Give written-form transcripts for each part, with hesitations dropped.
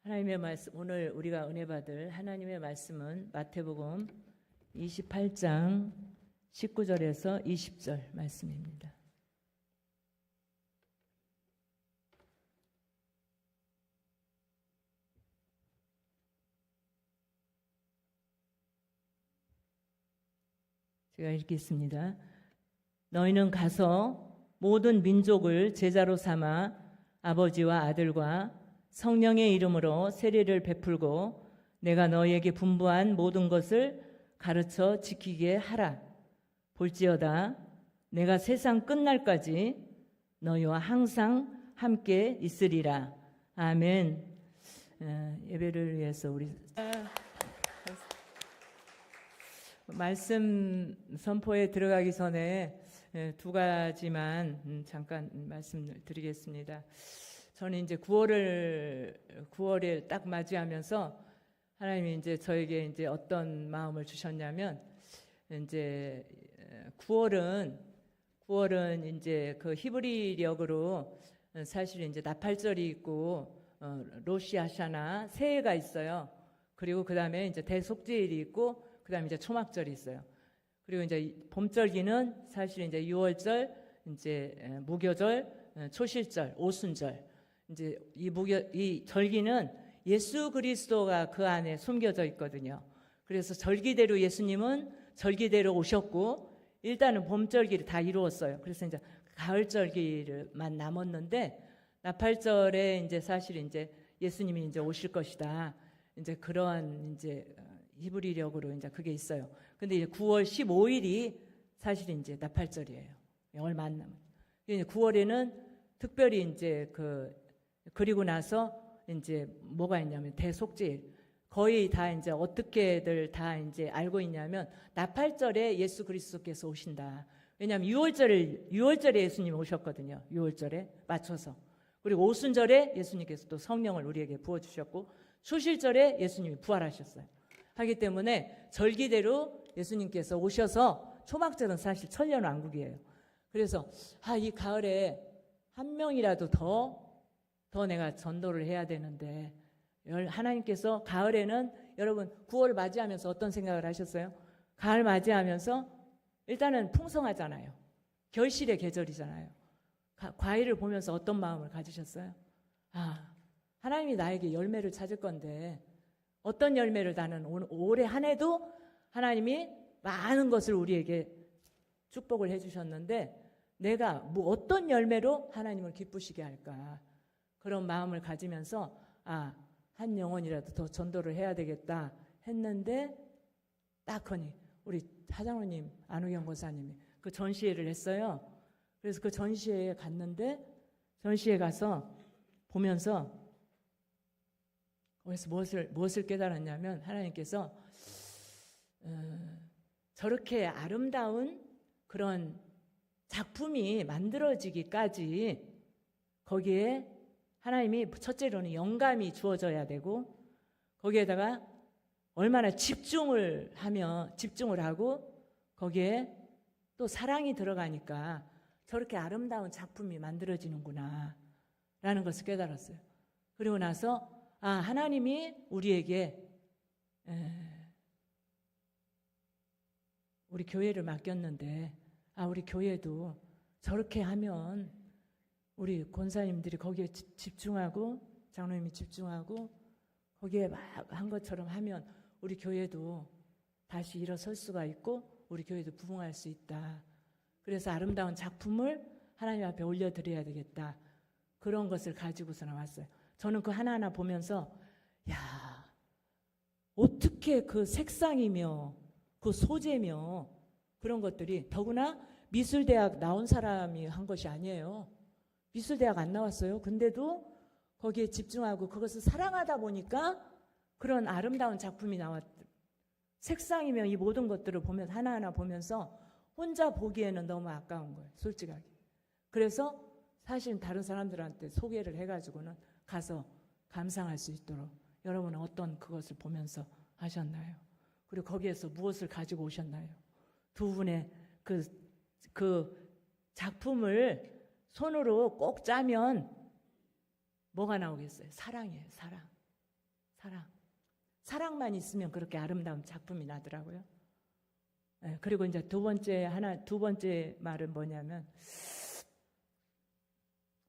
하나님의 말씀, 오늘 우리가 은혜 받을 하나님의 말씀은 마태복음 28장 19절에서 20절 말씀입니다. 제가 읽겠습니다. 너희는 가서 모든 민족을 제자로 삼아 아버지와 아들과 성령의 이름으로 세례를 베풀고 내가 너희에게 분부한 모든 것을 가르쳐 지키게 하라. 볼지어다 내가 세상 끝날까지 너희와 항상 함께 있으리라. 아멘. 예배를 위해서 우리 말씀 선포에 들어가기 전에 두 가지만 잠깐 말씀을 드리겠습니다. 저는 이제 9월에 딱 맞이하면서 하나님이 이제 저에게 이제 어떤 마음을 주셨냐면, 이제 9월은 이제 그 히브리력으로 사실 이제 나팔절이 있고 로시 하샤나 새해가 있어요. 그리고 그 다음에 이제 대속죄일이 있고 그 다음에 이제 초막절이 있어요. 그리고 이제 봄절기는 사실 이제 6월절, 이제 무교절, 초실절, 오순절. 이제 이 절기는 예수 그리스도가 그 안에 숨겨져 있거든요. 그래서 절기대로 예수님은 절기대로 오셨고 일단은 봄절기를 다 이루었어요. 그래서 이제 가을절기만 남았는데 나팔절에 이제 사실 이제 예수님이 이제 오실 것이다. 이제 그러한 이제 히브리력으로 이제 그게 있어요. 근데 이제 9월 15일이 사실 이제 나팔절이에요. 얼마 안 남은. 9월에는 특별히 이제 그리고 나서 이제 뭐가 있냐면 대속죄일. 거의 다 이제 어떻게들 다 이제 알고 있냐면 나팔절에 예수 그리스도께서 오신다. 왜냐하면 6월절에 예수님 오셨거든요. 6월절에 맞춰서. 그리고 오순절에 예수님께서 또 성령을 우리에게 부어주셨고 초실절에 예수님이 부활하셨어요. 하기 때문에 절기대로 예수님께서 오셔서 초막절은 사실 천년왕국이에요. 그래서 이 가을에 한 명이라도 더 내가 전도를 해야 되는데, 하나님께서 가을에는 여러분 9월 맞이하면서 어떤 생각을 하셨어요? 가을 맞이하면서 일단은 풍성하잖아요. 결실의 계절이잖아요. 과일을 보면서 어떤 마음을 가지셨어요? 하나님이 나에게 열매를 찾을 건데 어떤 열매를 나는 올해 한 해도 하나님이 많은 것을 우리에게 축복을 해주셨는데 내가 어떤 열매로 하나님을 기쁘시게 할까? 그런 마음을 가지면서 한 영혼이라도 더 전도를 해야 되겠다 했는데 딱 하니 우리 하장로님 안우경 권사님이 그 전시회를 했어요. 그래서 그 전시회에 갔는데 전시회 가서 보면서 그래서 무엇을 깨달았냐면 하나님께서 저렇게 아름다운 그런 작품이 만들어지기까지 거기에 하나님이 첫째로는 영감이 주어져야 되고 거기에다가 얼마나 집중을 하고 거기에 또 사랑이 들어가니까 저렇게 아름다운 작품이 만들어지는구나 라는 것을 깨달았어요. 그리고 나서 하나님이 우리에게 우리 교회를 맡겼는데 우리 교회도 저렇게 하면 우리 권사님들이 거기에 집중하고 장로님이 집중하고 거기에 막 한 것처럼 하면 우리 교회도 다시 일어설 수가 있고 우리 교회도 부흥할 수 있다. 그래서 아름다운 작품을 하나님 앞에 올려드려야 되겠다. 그런 것을 가지고서 나왔어요. 저는 그 하나하나 보면서 어떻게 그 색상이며 그 소재며 그런 것들이 더구나 미술대학 나온 사람이 한 것이 아니에요. 미술대학 안 나왔어요. 근데도 거기에 집중하고 그것을 사랑하다 보니까 그런 아름다운 작품이 나왔더라고요. 색상이며 이 모든 것들을 보면서 하나하나 보면서 혼자 보기에는 너무 아까운 거예요. 솔직하게. 그래서 사실 다른 사람들한테 소개를 해가지고는 가서 감상할 수 있도록 여러분은 어떤 그것을 보면서 하셨나요? 그리고 거기에서 무엇을 가지고 오셨나요? 두 분의 그 작품을 손으로 꼭 짜면 뭐가 나오겠어요? 사랑이에요. 사랑. 사랑만 있으면 그렇게 아름다운 작품이 나더라고요. 그리고 이제 두 번째 말은 뭐냐면,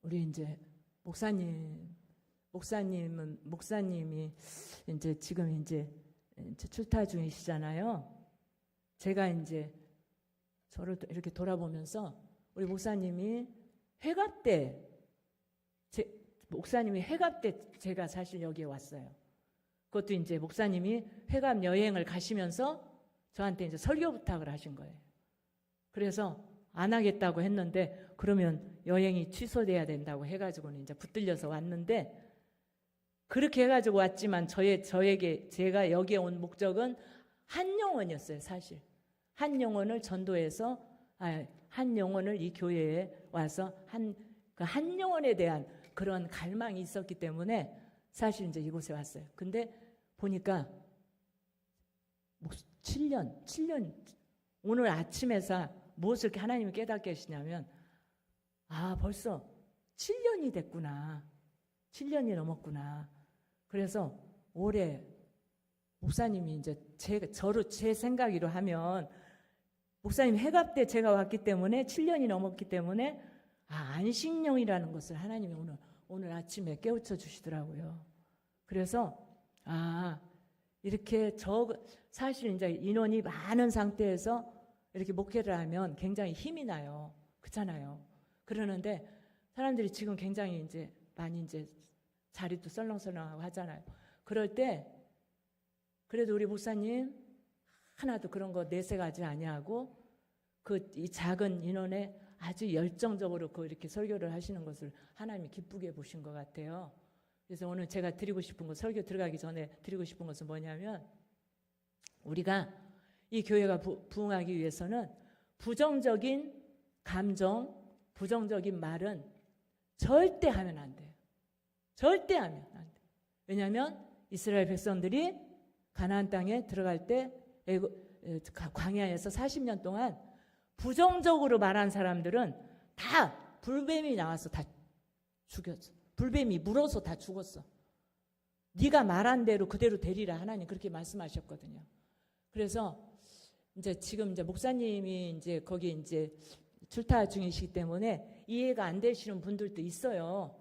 우리 이제 목사님이 이제 지금 이제 출타 중이시잖아요. 제가 이제 저를 이렇게 돌아보면서 우리 목사님이 회갑 때 제가 사실 여기에 왔어요. 그것도 이제 목사님이 회갑 여행을 가시면서 저한테 이제 설교 부탁을 하신 거예요. 그래서 안 하겠다고 했는데 그러면 여행이 취소돼야 된다고 해가지고는 이제 붙들려서 왔는데, 그렇게 해가지고 왔지만 제가 여기에 온 목적은 한 영혼이었어요. 사실 한 영혼을 전도해서 한 영혼을 이 교회에 와서 한 영혼에 대한 그런 갈망이 있었기 때문에 사실 이제 이곳에 왔어요. 근데 보니까 7년 오늘 아침에서 무엇을 하나님이 깨닫게 하시냐면, 벌써 7년이 됐구나. 7년이 넘었구나. 그래서 올해 목사님이 이제 제 생각으로 하면, 목사님 회갑 때 제가 왔기 때문에 7년이 넘었기 때문에 안식년이라는 것을 하나님이 오늘 아침에 깨우쳐 주시더라고요. 그래서 이렇게 사실 이제 인원이 많은 상태에서 이렇게 목회를 하면 굉장히 힘이 나요. 그렇잖아요. 그러는데 사람들이 지금 굉장히 이제 많이 이제 자리도 썰렁썰렁하고 하잖아요. 그럴 때 그래도 우리 목사님 하나도 그런 거 내색하지 아니하고 이 작은 인원에 아주 열정적으로 이렇게 설교를 하시는 것을 하나님이 기쁘게 보신 것 같아요. 그래서 오늘 제가 드리고 싶은 것, 설교 들어가기 전에 드리고 싶은 것은 뭐냐면, 우리가 이 교회가 부흥하기 위해서는 부정적인 감정, 부정적인 말은 절대 하면 안 돼요. 절대 하면 안 돼요. 왜냐하면 이스라엘 백성들이 가나안 땅에 들어갈 때 광야에서 40년 동안 부정적으로 말한 사람들은 다 불뱀이 나와서 다 죽였어. 불뱀이 물어서 다 죽었어. 네가 말한 대로 그대로 되리라, 하나님 그렇게 말씀하셨거든요. 그래서 지금 목사님이 이제 거기 이제 출타 중이시기 때문에 이해가 안 되시는 분들도 있어요.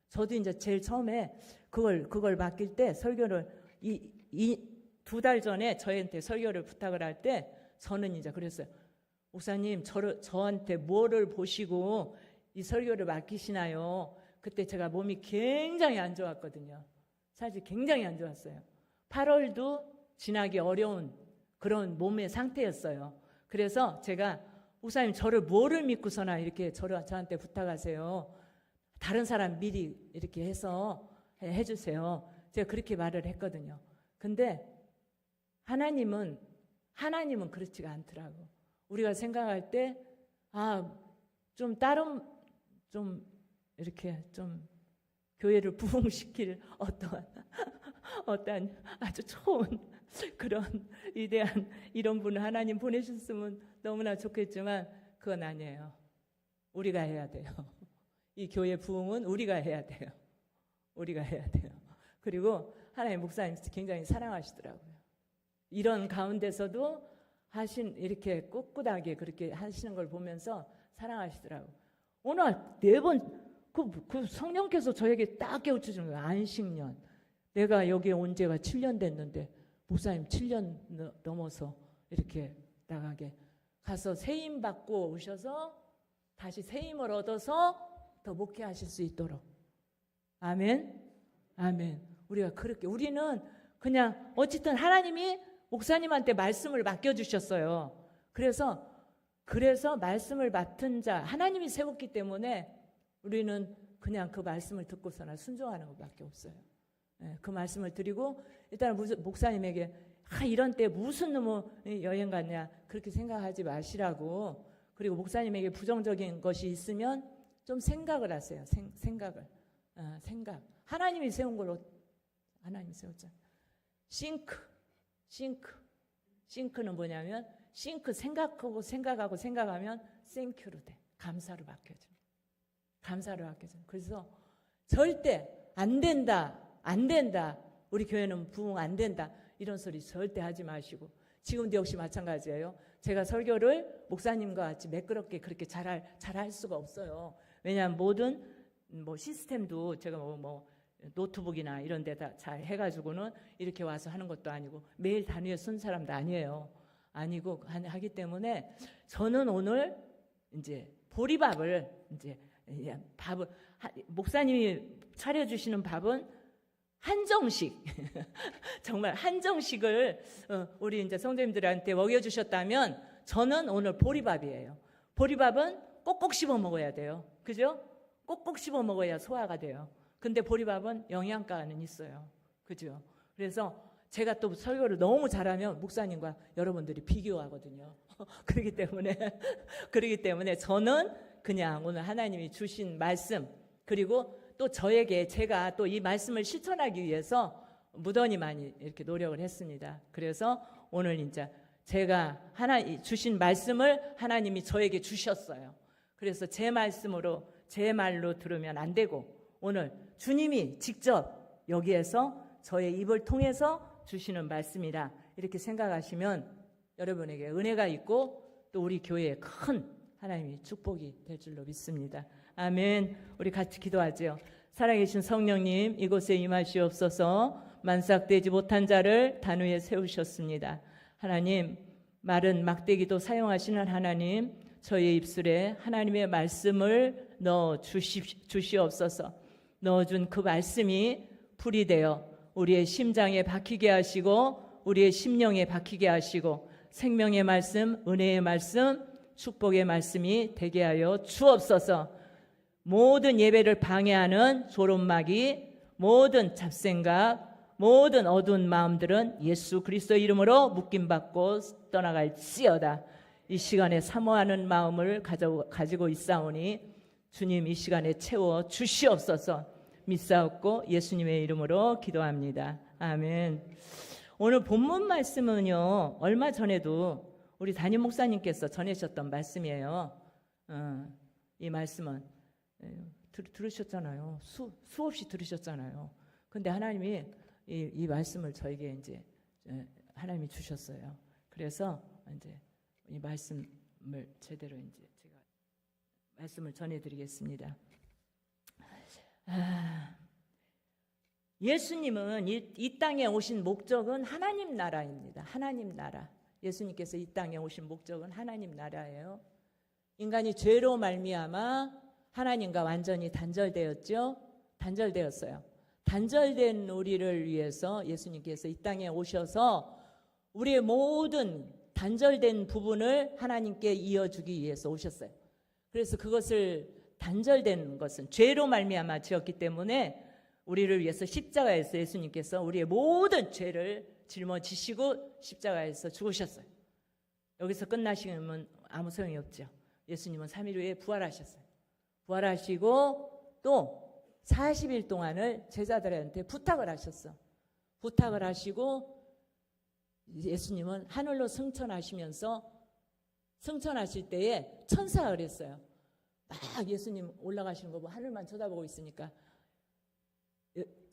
저도 이제 제일 처음에 그걸 맡길 때 설교를 이 2달 전에 저한테 설교를 부탁을 할 때 저는 이제 그랬어요. 목사님, 저한테 뭐를 보시고 이 설교를 맡기시나요? 그때 제가 몸이 굉장히 안 좋았거든요. 사실 굉장히 안 좋았어요. 8월도 지나기 어려운 그런 몸의 상태였어요. 그래서 제가 목사님, 저를 뭐를 믿고서나 이렇게 저한테 부탁하세요. 다른 사람 미리 이렇게 해서 해주세요. 제가 그렇게 말을 했거든요. 근데 하나님은 그렇지가 않더라고. 우리가 생각할 때 좀 다른 좀 이렇게 좀 교회를 부흥시킬 어떠한 아주 좋은 그런 위대한 이런 분을 하나님 보내셨으면 너무나 좋겠지만 그건 아니에요. 우리가 해야 돼요. 이 교회 부흥은 우리가 해야 돼요. 그리고 하나님 목사님 굉장히 사랑하시더라고요. 이런 가운데서도 이렇게 꿋꿋하게 그렇게 하시는 걸 보면서 사랑하시더라고요. 오늘 4번 그 성령께서 저에게 딱 깨우쳐주는 거예요. 안식년. 내가 여기에 온 지가 7년 됐는데 목사님 7년 넘어서 이렇게 나가게 가서 세임 받고 오셔서 다시 세임을 얻어서 더 목회하실 수 있도록. 아멘. 우리는 그냥 어쨌든 하나님이 목사님한테 말씀을 맡겨주셨어요. 그래서 말씀을 맡은 자 하나님이 세웠기 때문에 우리는 그냥 그 말씀을 듣고서나 순종하는 것밖에 없어요. 그 말씀을 드리고 일단 목사님에게 이런 때 무슨 여행 갔냐 그렇게 생각하지 마시라고. 그리고 목사님에게 부정적인 것이 있으면 좀 생각을 하세요. 생각. 하나님이 세운 걸 하나님이 세웠잖아요. 싱크는 뭐냐면 생각하면 땡큐로 돼. 감사로 바뀌어져. 그래서 절대 안 된다, 안 된다. 우리 교회는 부흥 안 된다. 이런 소리 절대 하지 마시고, 지금도 역시 마찬가지예요. 제가 설교를 목사님과 같이 매끄럽게 그렇게 잘할 수가 없어요. 왜냐하면 모든 시스템도 제가 노트북이나 이런 데다 잘 해가지고는 이렇게 와서 하는 것도 아니고, 매일 단위에 쓴 사람도 아니에요. 아니고 하기 때문에 저는 오늘 이제 보리밥을 밥을 목사님이 차려주시는 밥은 한정식 정말 한정식을 우리 이제 성도님들한테 먹여주셨다면 저는 오늘 보리밥이에요. 보리밥은 꼭꼭 씹어 먹어야 돼요. 그죠? 꼭꼭 씹어 먹어야 소화가 돼요. 근데 보리밥은 영양가는 있어요. 그죠? 그래서 제가 또 설교를 너무 잘하면 목사님과 여러분들이 비교하거든요. 그렇기 때문에 저는 그냥 오늘 하나님이 주신 말씀, 그리고 또 저에게 제가 또 이 말씀을 실천하기 위해서 무던히 많이 이렇게 노력을 했습니다. 그래서 오늘 이제 제가 주신 말씀을 하나님이 저에게 주셨어요. 그래서 제 말씀으로 제 말로 들으면 안 되고, 오늘 주님이 직접 여기에서 저의 입을 통해서 주시는 말씀이라 이렇게 생각하시면 여러분에게 은혜가 있고 또 우리 교회에 큰 하나님의 축복이 될 줄로 믿습니다. 아멘. 우리 같이 기도하죠. 살아계신 성령님, 이곳에 임하시옵소서. 만삭되지 못한 자를 단위에 세우셨습니다. 하나님, 마른 막대기도 사용하시는 하나님, 저의 입술에 하나님의 말씀을 넣어 주시옵소서. 넣어준 그 말씀이 불이 되어 우리의 심장에 박히게 하시고 우리의 심령에 박히게 하시고 생명의 말씀, 은혜의 말씀, 축복의 말씀이 되게 하여 주옵소서. 모든 예배를 방해하는 조롱마귀, 모든 잡생각, 모든 어두운 마음들은 예수 그리스도의 이름으로 묶임받고 떠나갈지어다. 이 시간에 사모하는 마음을 가지고 있사오니 주님 이 시간에 채워 주시옵소서. 믿사옵고 예수님의 이름으로 기도합니다. 아멘. 오늘 본문 말씀은요, 얼마 전에도 우리 담임 목사님께서 전해주셨던 말씀이에요. 이 말씀은 들으셨잖아요. 수없이 들으셨잖아요. 근데 하나님이 이 말씀을 저에게 이제 하나님이 주셨어요. 그래서 이제 이 말씀을 제대로 이제 제가 말씀을 전해드리겠습니다. 예수님은 이 땅에 오신 목적은 하나님 나라입니다. 하나님 나라. 예수님께서 이 땅에 오신 목적은 하나님 나라예요. 인간이 죄로 말미암아 하나님과 완전히 단절되었죠. 단절되었어요. 단절된 우리를 위해서 예수님께서 이 땅에 오셔서 우리의 모든 단절된 부분을 하나님께 이어주기 위해서 오셨어요. 그래서 그것을 단절된 것은 죄로 말미암아 지었기 때문에 우리를 위해서 십자가에서 예수님께서 우리의 모든 죄를 짊어지시고 십자가에서 죽으셨어요. 여기서 끝나시면 아무 소용이 없죠. 예수님은 3일 후에 부활하셨어요. 부활하시고 또 40일 동안을 제자들한테 부탁을 하셨어. 부탁을 하시고 예수님은 하늘로 승천하시면서 승천하실 때에 천사가 그랬어요. 막 예수님 올라가시는 거 보고 하늘만 쳐다보고 있으니까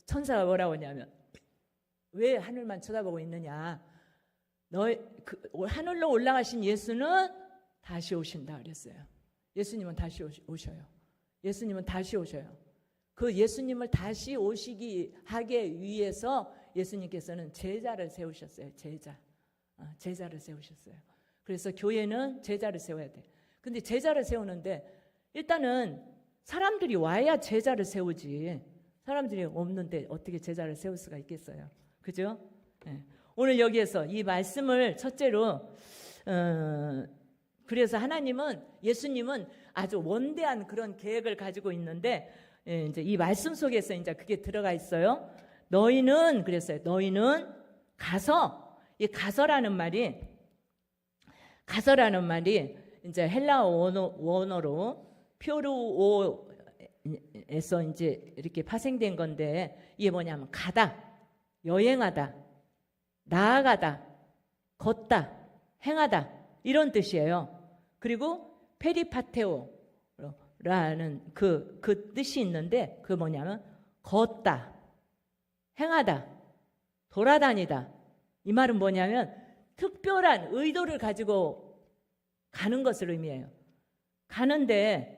천사가 뭐라고 하냐면, 왜 하늘만 쳐다보고 있느냐, 하늘로 올라가신 예수는 다시 오신다 그랬어요. 예수님은 다시 오셔요. 예수님은 다시 오셔요. 그 예수님을 다시 오시기 하기 위해서 예수님께서는 제자를 세우셨어요. 제자를 세우셨어요. 그래서 교회는 제자를 세워야 돼. 근데 제자를 세우는데 일단은 사람들이 와야 제자를 세우지, 사람들이 없는데 어떻게 제자를 세울 수가 있겠어요. 그죠? 네. 오늘 여기에서 이 말씀을 첫째로 그래서 예수님은 아주 원대한 그런 계획을 가지고 있는데, 이제 이 말씀 속에서 이제 그게 들어가 있어요. 너희는 그랬어요. 너희는 가서, 이 가서라는 말이 이제 헬라어 원어로 표르오에서 이제 이렇게 파생된 건데, 이게 뭐냐면 가다, 여행하다, 나아가다, 걷다, 행하다 이런 뜻이에요. 그리고 페리파테오라는 그 뜻이 있는데, 그 뭐냐면 걷다, 행하다, 돌아다니다. 이 말은 뭐냐면 특별한 의도를 가지고 가는 것을 의미해요. 가는데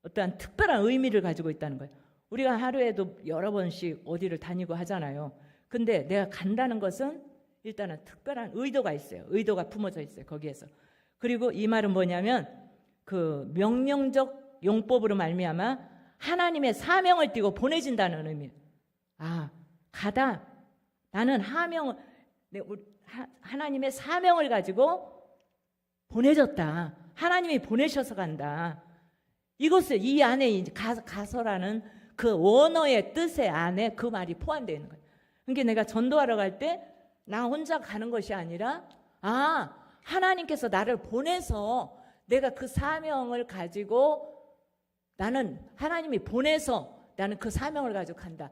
어떠한 특별한 의미를 가지고 있다는 거예요. 우리가 하루에도 여러 번씩 어디를 다니고 하잖아요. 근데 내가 간다는 것은 일단은 특별한 의도가 있어요. 의도가 품어져 있어요, 거기에서. 그리고 이 말은 뭐냐면 그 명령적 용법으로 말미암아 하나님의 사명을 띠고 보내진다는 의미예요. 아, 가다. 나는 하나님의 사명을 가지고 보내졌다. 하나님이 보내셔서 간다. 이것을 이 안에 가서라는 그 원어의 뜻의 안에 그 말이 포함되어 있는 거예요. 그러니까 내가 전도하러 갈 때 나 혼자 가는 것이 아니라 하나님께서 나를 보내서 내가 그 사명을 가지고 나는 하나님이 보내서 나는 그 사명을 가지고 간다.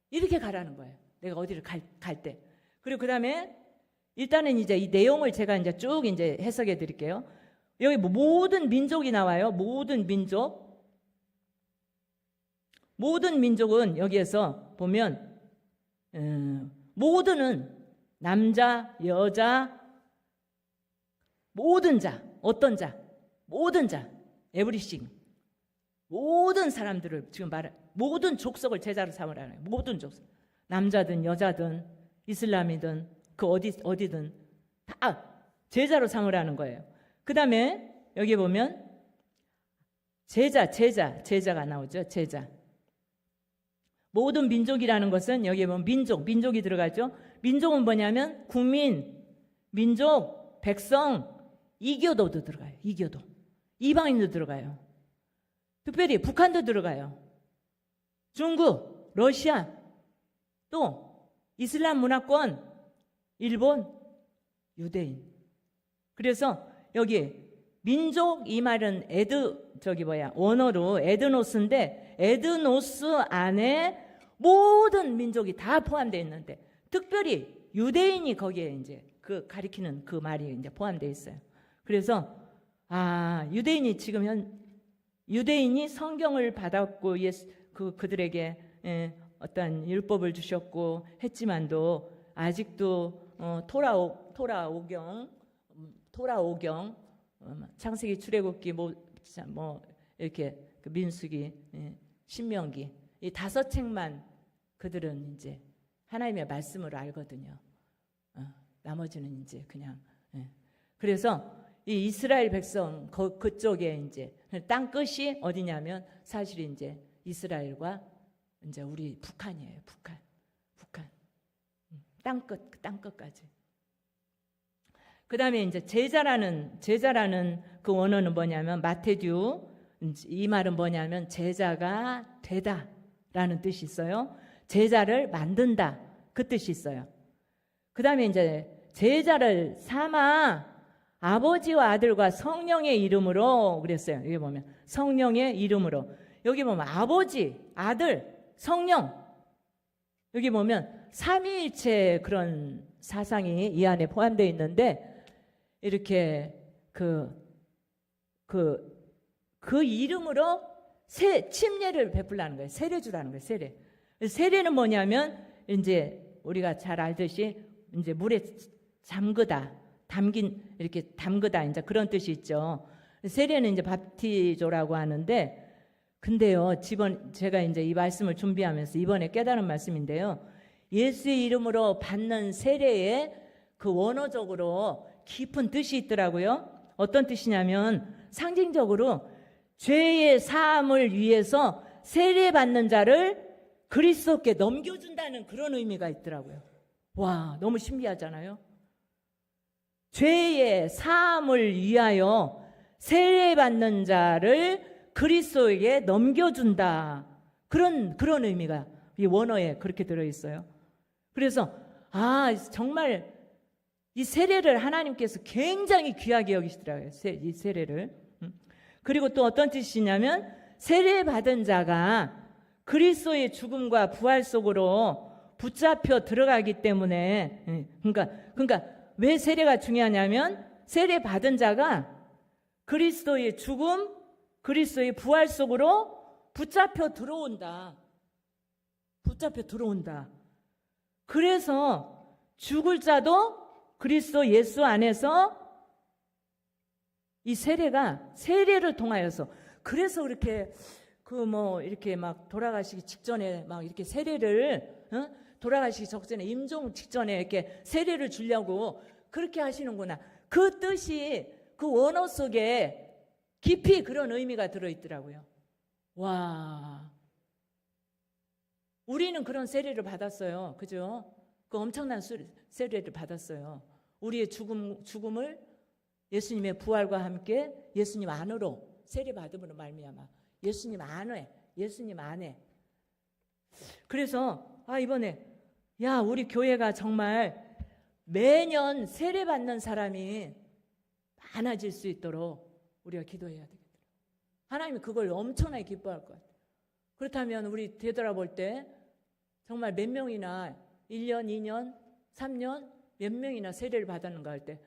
이렇게 가라는 거예요. 내가 어디를 갈 때. 그리고 그 다음에 일단은 이제 이 내용을 제가 이제 쭉 이제 해석해 드릴게요. 여기 모든 민족이 나와요. 모든 민족. 모든 민족은 여기에서 보면 모든은 남자, 여자, 모든 자, 어떤 자, 모든 자, 에브리싱, 모든 사람들을 지금 모든 족속을 제자로 삼으라는 거예요. 모든 족속, 남자든 여자든 이슬람이든 그 어디든 다 제자로 삼으라는 거예요. 그 다음에 여기 보면 제자가 나오죠. 제자. 모든 민족이라는 것은 여기에 보면 민족이 들어가죠. 민족은 뭐냐면 국민, 민족, 백성, 이교도도 들어가요. 이교도. 이방인도 들어가요. 특별히 북한도 들어가요. 중국, 러시아, 또 이슬람 문화권, 일본, 유대인. 그래서 여기 민족 이 말은 원어로 에드노스인데 에드노스 안에 모든 민족이 다 포함되어 있는데 특별히 유대인이 거기에 이제 그 가리키는 그 말이 이제 포함되어 있어요. 그래서 유대인이 유대인이 성경을 받았고 그들에게 어떤 율법을 주셨고 했지만도 아직도 토라 오경, 창세기, 출애굽기, 이렇게 그 민수기, 신명기 이 5책만 그들은 이제 하나님의 말씀으로 알거든요. 나머지는 이제 그냥. 그래서 이 이스라엘 백성 그쪽에 이제 땅 끝이 어디냐면 사실 이제 이스라엘과 이제 우리 북한이에요. 북한. 땅 끝까지. 그 다음에 이제 제자라는 그 원어는 뭐냐면 마태듀, 이 말은 뭐냐면 제자가 되다라는 뜻이 있어요. 제자를 만든다 그 뜻이 있어요. 그 다음에 이제 제자를 삼아 아버지와 아들과 성령의 이름으로 그랬어요. 여기 보면 성령의 이름으로. 여기 보면 아버지, 아들, 성령. 여기 보면 삼위일체 그런 사상이 이 안에 포함되어 있는데 이렇게 그 이름으로 침례를 베풀라는 거예요. 세례주라는 거예요. 세례는 뭐냐면 이제 우리가 잘 알듯이 이제 물에 이렇게 담그다 이제 그런 뜻이 있죠. 세례는 이제 밥티조라고 하는데 근데요, 제가 이제 이 말씀을 준비하면서 이번에 깨달은 말씀인데요. 예수의 이름으로 받는 세례에 그 원어적으로 깊은 뜻이 있더라고요. 어떤 뜻이냐면 상징적으로 죄의 사함을 위해서 세례받는 자를 그리스도께 넘겨준다는 그런 의미가 있더라고요. 와, 너무 신비하잖아요. 죄의 사함을 위하여 세례받는 자를 그리스도에게 넘겨준다. 그런 의미가 이 원어에 그렇게 들어있어요. 그래서 정말 이 세례를 하나님께서 굉장히 귀하게 여기시더라고요. 이 세례를. 그리고 또 어떤 뜻이냐면 세례받은 자가 그리스도의 죽음과 부활 속으로 붙잡혀 들어가기 때문에 그러니까 왜 세례가 중요하냐면 세례받은 자가 그리스도의 죽음, 그리스도의 부활 속으로 붙잡혀 들어온다. 그래서 죽을 자도 그리스도 예수 안에서 이 세례를 통하여서, 그래서 그렇게 이렇게 막 돌아가시기 직전에 막 이렇게 세례를, 돌아가시기 직전에, 임종 직전에 이렇게 세례를 주려고 그렇게 하시는구나. 그 뜻이, 그 원어 속에 깊이 그런 의미가 들어있더라고요. 와, 우리는 그런 세례를 받았어요. 그죠? 그 엄청난 세례를 받았어요. 우리의 죽음을 예수님의 부활과 함께 예수님 안으로 세례 받음으로 말미암아 예수님 안에. 그래서 이번에 우리 교회가 정말 매년 세례 받는 사람이 많아질 수 있도록 우리가 기도해야 되겠더라고요. 하나님이 그걸 엄청나게 기뻐할 것 같아요. 그렇다면 우리 되돌아볼 때 정말 몇 명이나 1년, 2년, 3년 몇 명이나 세례를 받았는가 할 때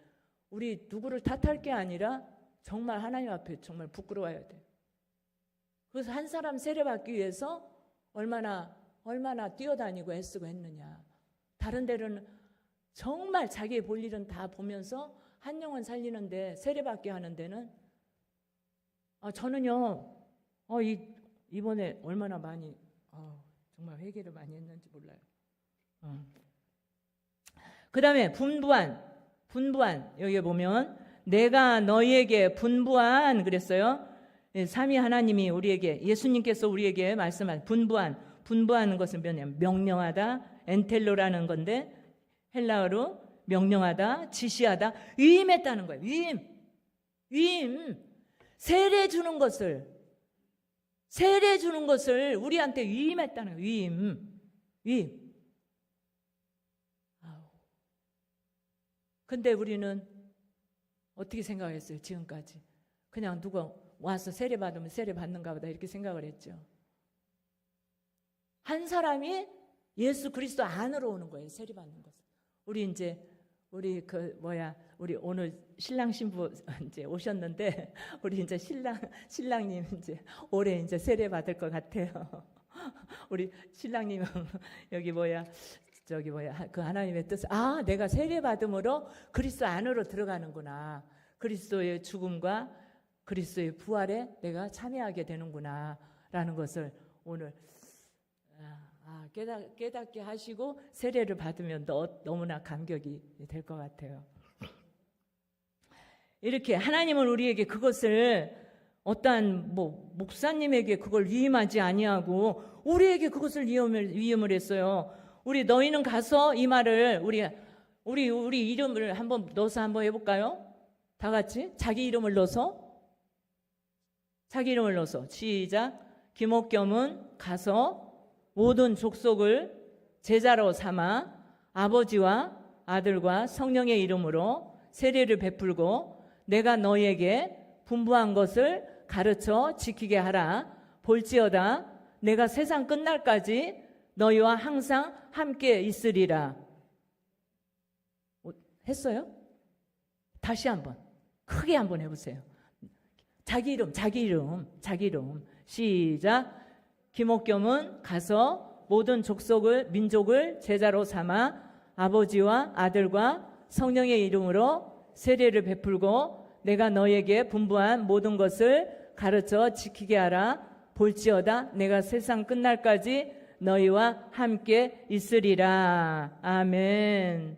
우리 누구를 탓할 게 아니라 정말 하나님 앞에 정말 부끄러워야 돼요. 그래서 한 사람 세례 받기 위해서 얼마나 뛰어다니고 애쓰고 했느냐. 다른 데는 정말 자기의 볼 일은 다 보면서 한 영혼 살리는데, 세례 받게 하는 데는 저는요 이번에 얼마나 많이 정말 회개를 많이 했는지 몰라요. 그 다음에 분부한 여기 보면 내가 너희에게 분부한 그랬어요. 삼위 하나님이 우리에게, 예수님께서 우리에게 말씀한 분부하는 것은 뭐냐면 명령하다, 엔텔로라는 건데 헬라어로 명령하다, 지시하다, 위임했다는 거예요. 위임. 세례 주는 것을 우리한테 위임했다는 거예요. 위임. 근데 우리는 어떻게 생각했어요? 지금까지 그냥 누가 와서 세례 받으면 세례 받는가 보다 이렇게 생각을 했죠. 한 사람이 예수 그리스도 안으로 오는 거예요. 세례 받는 것은. 우리 오늘 신랑 신부 이제 오셨는데, 우리 이제 신랑님 이제 올해 이제 세례 받을 것 같아요. 우리 신랑님은 그 하나님의 뜻을, 내가 세례 받음으로 그리스도 안으로 들어가는구나. 그리스도의 죽음과 그리스도의 부활에 내가 참여하게 되는구나 라는 것을 오늘 깨닫게 하시고 세례를 받으면 너무나 감격이 될 것 같아요. 이렇게 하나님은 우리에게 그것을 어떠한 목사님에게 그걸 위임하지 아니하고 우리에게 그것을 위임을 했어요. 너희는 가서 이 말을 우리 이름을 한번 넣어서 한번 해볼까요? 다 같이 자기 이름을 넣어서 시작. 기목겸은 가서 모든 족속을 제자로 삼아 아버지와 아들과 성령의 이름으로 세례를 베풀고 내가 너희에게 분부한 것을 가르쳐 지키게 하라. 볼지어다 내가 세상 끝날까지 너희와 항상 함께 있으리라. 했어요? 다시 한번 크게 한번 해보세요. 자기 이름 시작. 기목겸은 가서 모든 민족을 제자로 삼아 아버지와 아들과 성령의 이름으로 세례를 베풀고 내가 너희에게 분부한 모든 것을 가르쳐 지키게 하라. 볼지어다 내가 세상 끝날까지 너희와 함께 있으리라. 아멘.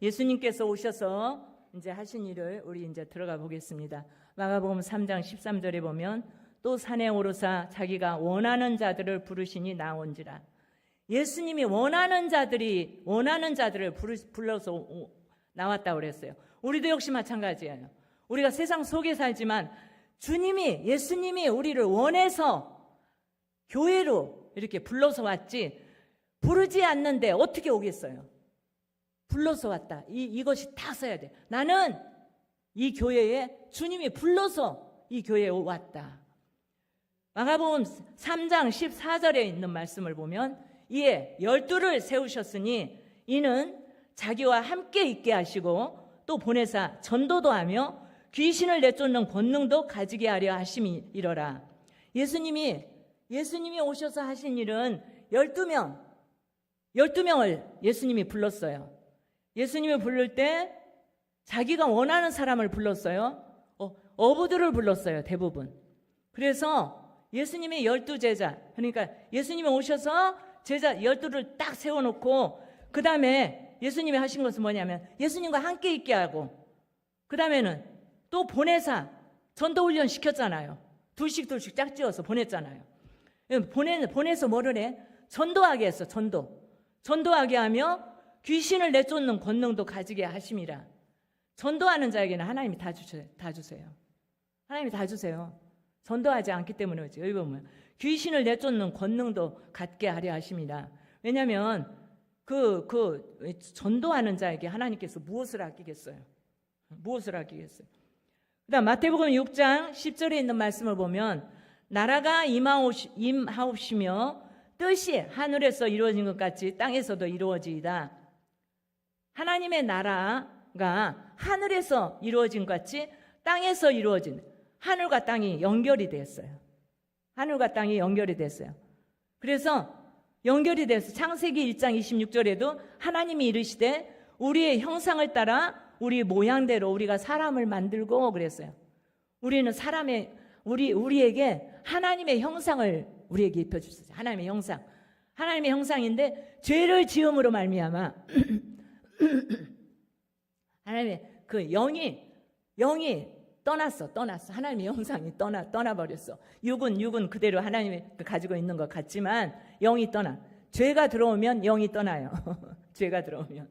예수님께서 오셔서 이제 하신 일을 우리 이제 들어가 보겠습니다. 마가복음 3장 13절에 보면 또 산에 오르사 자기가 원하는 자들을 부르시니 나온지라. 예수님이 원하는 자들을 불러서 나왔다고 그랬어요. 우리도 역시 마찬가지예요. 우리가 세상 속에 살지만 예수님이 우리를 원해서 교회로 이렇게 불러서 왔지, 부르지 않는데 어떻게 오겠어요? 불러서 왔다. 이것이 다 써야 돼. 나는 이 교회에 주님이 불러서 이 교회에 왔다. 마가복음 3장 14절에 있는 말씀을 보면 이에 12를 세우셨으니 이는 자기와 함께 있게 하시고 또 보내사 전도도 하며 귀신을 내쫓는 권능도 가지게 하려 하심이로라. 예수님이 오셔서 하신 일은 12명, 12명을 예수님이 불렀어요. 예수님을 부를 때 자기가 원하는 사람을 불렀어요. 어부들을 불렀어요, 대부분. 그래서 예수님의 12제자, 그러니까 예수님이 오셔서 제자 12를 딱 세워놓고, 그 다음에 예수님이 하신 것은 뭐냐면 예수님과 함께 있게 하고, 그 다음에는 또 보내사 전도훈련 시켰잖아요. 둘씩 짝지어서 보냈잖아요. 보내서 뭐를 해? 전도하게 했어. 전도하게 하며 귀신을 내쫓는 권능도 가지게 하심이라. 전도하는 자에게는 하나님이 다 주세요. 하나님이 다 주세요. 전도하지 않기 때문에 그렇지. 여기 보면 귀신을 내쫓는 권능도 갖게 하려 하심이라. 왜냐하면 그 전도하는 자에게 하나님께서 무엇을 아끼겠어요? 무엇을 아끼겠어요? 그다음 마태복음 6장 10절에 있는 말씀을 보면 나라가 임하옵시며 뜻이 하늘에서 이루어진 것 같이 땅에서도 이루어지이다. 하나님의 나라가 하늘에서 이루어진 것 같이 땅에서 이루어진, 하늘과 땅이 연결이 됐어요. 하늘과 땅이 연결이 됐어요. 그래서 연결이 돼서 창세기 1장 26절에도 하나님이 이르시되 우리의 형상을 따라 우리 모양대로 우리가 사람을 만들고 그랬어요. 우리는 우리에게 하나님의 형상을 우리에게 입혀주셨어요. 하나님의 형상. 하나님의 형상인데 죄를 지음으로 말미암아 하나님의 그 영이 떠났어. 하나님의 형상이 떠나버렸어. 육은 그대로 하나님이 가지고 있는 것 같지만 영이 떠나. 죄가 들어오면 영이 떠나요. 죄가 들어오면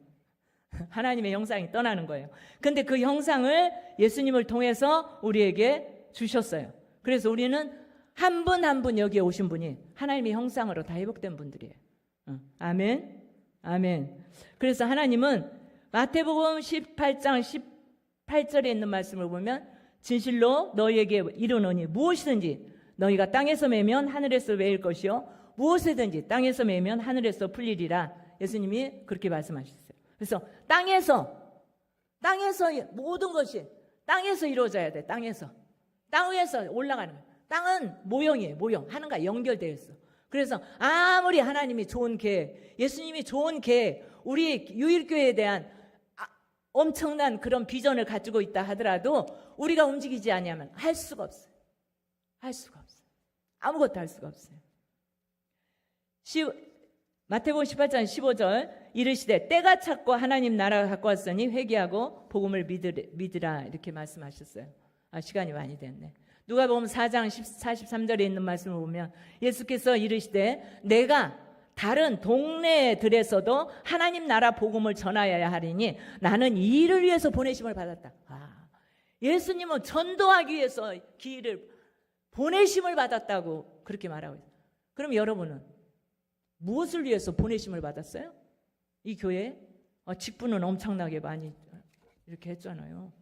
하나님의 형상이 떠나는 거예요. 근데 그 형상을 예수님을 통해서 우리에게 주셨어요. 그래서 우리는 한 분 한 분 여기에 오신 분이 하나님의 형상으로 다 회복된 분들이에요. 아멘. 그래서 하나님은 마태복음 18장 18절에 있는 말씀을 보면 진실로 너희에게 이르노니 무엇이든지 너희가 땅에서 매면 하늘에서 매일 것이요 무엇이든지 땅에서 매면 하늘에서 풀리리라. 예수님이 그렇게 말씀하셨어요. 그래서 땅에서 모든 것이 땅에서 이루어져야 돼. 땅에서 땅 위에서 올라가는 거예요. 땅은 모형이에요. 모형. 하늘과 연결되어 있어. 그래서 아무리 하나님이 좋은 계획, 예수님이 좋은 계획, 우리 유일교회에 대한 엄청난 그런 비전을 가지고 있다 하더라도 우리가 움직이지 않으면 할 수가 없어요. 아무것도 할 수가 없어요. 마태복음 18장 15절 이르시되 때가 찼고 하나님 나라가 가까웠으니 회개하고 복음을 믿으라 이렇게 말씀하셨어요. 시간이 많이 됐네. 누가복음 4장 43절에 있는 말씀을 보면 예수께서 이르시되 내가 다른 동네들에서도 하나님 나라 복음을 전하여야 하리니 나는 이 일을 위해서 보내심을 받았다. 예수님은 전도하기 위해서 기회를 보내심을 받았다고 그렇게 말하고 있어요. 그럼 여러분은 무엇을 위해서 보내심을 받았어요? 이 교회 직분은 엄청나게 많이 이렇게 했잖아요.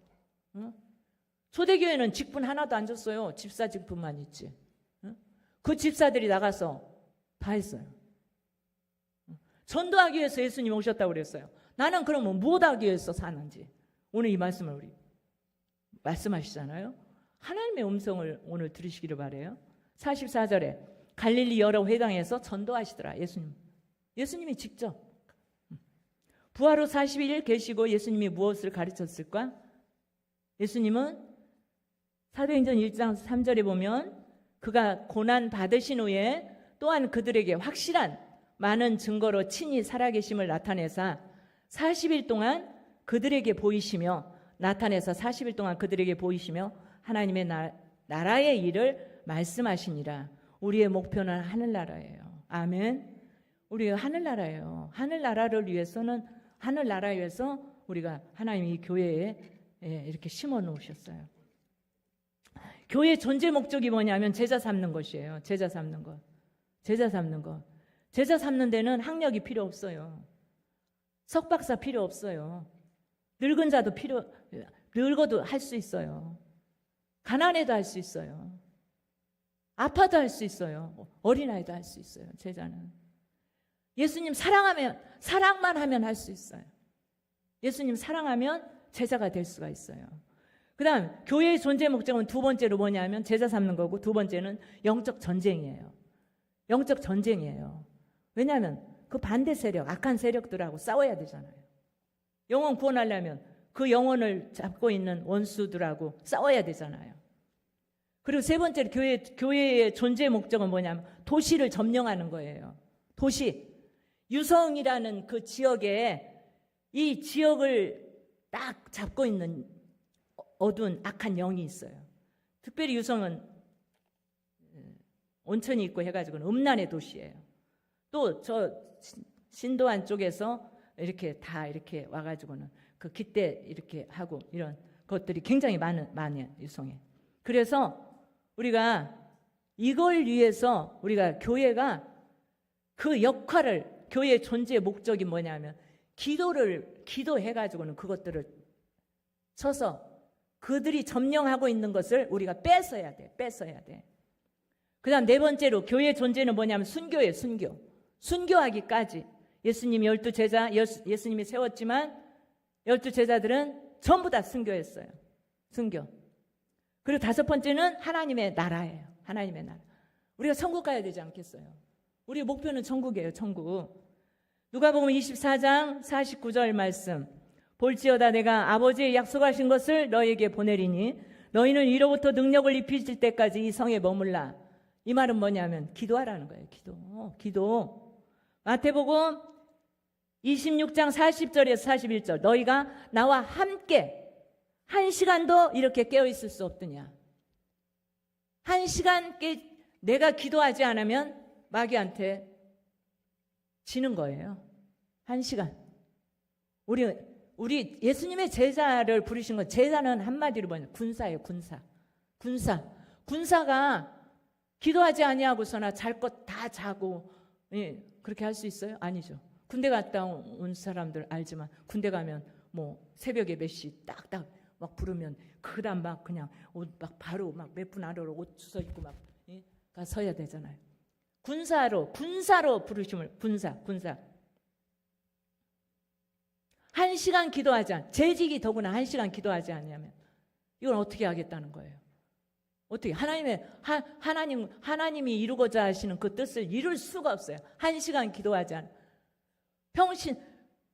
초대교회는 직분 하나도 안 줬어요. 집사 직분만 있지. 그 집사들이 나가서 다 했어요. 전도하기 위해서 예수님 오셨다고 그랬어요. 나는 그러면 무엇하기 위해서 사는지 오늘 이 말씀을 우리 말씀하시잖아요. 하나님의 음성을 오늘 들으시기를 바라요. 44절에 갈릴리 여러 회당에서 전도하시더라. 예수님이 직접 부활 후 40일 계시고 예수님이 무엇을 가르쳤을까? 예수님은 사도행전 1장 3절에 보면 그가 고난 받으신 후에 또한 그들에게 확실한 많은 증거로 친히 살아계심을 나타내사 40일 동안 그들에게 보이시며 하나님의 나라의 일을 말씀하시니라. 우리의 목표는 하늘나라예요. 아멘. 우리가 하늘나라예요. 하늘나라를 위해서는 하늘나라에 위해서 우리가 하나님이 교회에 이렇게 심어 놓으셨어요. 교회의 존재 목적이 뭐냐면 제자 삼는 것이에요. 제자 삼는 것. 제자 삼는 데는 학력이 필요 없어요. 석박사 필요 없어요. 늙은 자도 늙어도 할 수 있어요. 가난해도 할 수 있어요. 아파도 할 수 있어요. 어린아이도 할 수 있어요. 제자는 예수님 사랑만 하면 할 수 있어요. 예수님 사랑하면 제자가 될 수가 있어요. 그 다음 교회의 존재 목적은 두 번째로 뭐냐면 제자 삼는 거고, 두 번째는 영적 전쟁이에요. 왜냐하면 그 반대 세력, 악한 세력들하고 싸워야 되잖아요. 영혼 구원하려면 그 영혼을 잡고 있는 원수들하고 싸워야 되잖아요. 그리고 세 번째로 교회의 존재 목적은 뭐냐면 도시를 점령하는 거예요. 도시. 유성이라는 그 지역에 이 지역을 딱 잡고 있는 어두운 악한 영이 있어요. 특별히 유성은 온천이 있고 해가지고는 음란의 도시예요. 또 저 신도안 쪽에서 이렇게 다 이렇게 와가지고는 그 깃대 이렇게 하고 이런 것들이 굉장히 많아요, 유성에. 그래서 우리가 이걸 위해서 우리가 교회가 그 역할을, 교회의 존재의 목적이 뭐냐면 기도해가지고는 그것들을 쳐서 그들이 점령하고 있는 것을 우리가 뺏어야 돼. 그 다음 네 번째로 교회의 존재는 뭐냐면 순교예요. 순교하기까지. 예수님이 12제자, 예수님이 세웠지만 12제자들은 전부 다 순교했어요. 순교. 그리고 다섯 번째는 하나님의 나라예요. 하나님의 나라. 우리가 천국 가야 되지 않겠어요? 우리의 목표는 천국이에요. 천국. 누가복음 24장 49절 말씀. 볼지어다 내가 아버지의 약속하신 것을 너희에게 보내리니 너희는 이로부터 능력을 입히실 때까지 이 성에 머물라. 이 말은 뭐냐면 기도하라는 거예요. 기도. 마태복음 26장 40절에서 41절. 너희가 나와 함께 1시간도 이렇게 깨어있을 수 없더냐. 1시간 내가 기도하지 않으면 마귀한테 지는 거예요. 1시간. 우리 예수님의 제자를 부르신 건, 제자는 한마디로 뭐냐, 군사예요. 군사가 기도하지 아니하고서나 잘 것 다 자고 그렇게 할 수 있어요? 아니죠. 군대 갔다 온 사람들 알지만 군대 가면 뭐 새벽에 몇 시 딱딱 막 부르면 그다음 막 그냥 옷 막 바로 막 몇 분 안으로 옷 주워 입고 막 가 서야 되잖아요. 군사로 부르심을 군사. 1시간 기도하지 않, 재직이 더구나 1시간 기도하지 않냐면 이건 어떻게 하겠다는 거예요? 어떻게 하나님이 이루고자 하시는 그 뜻을 이룰 수가 없어요. 1시간 기도하지 않.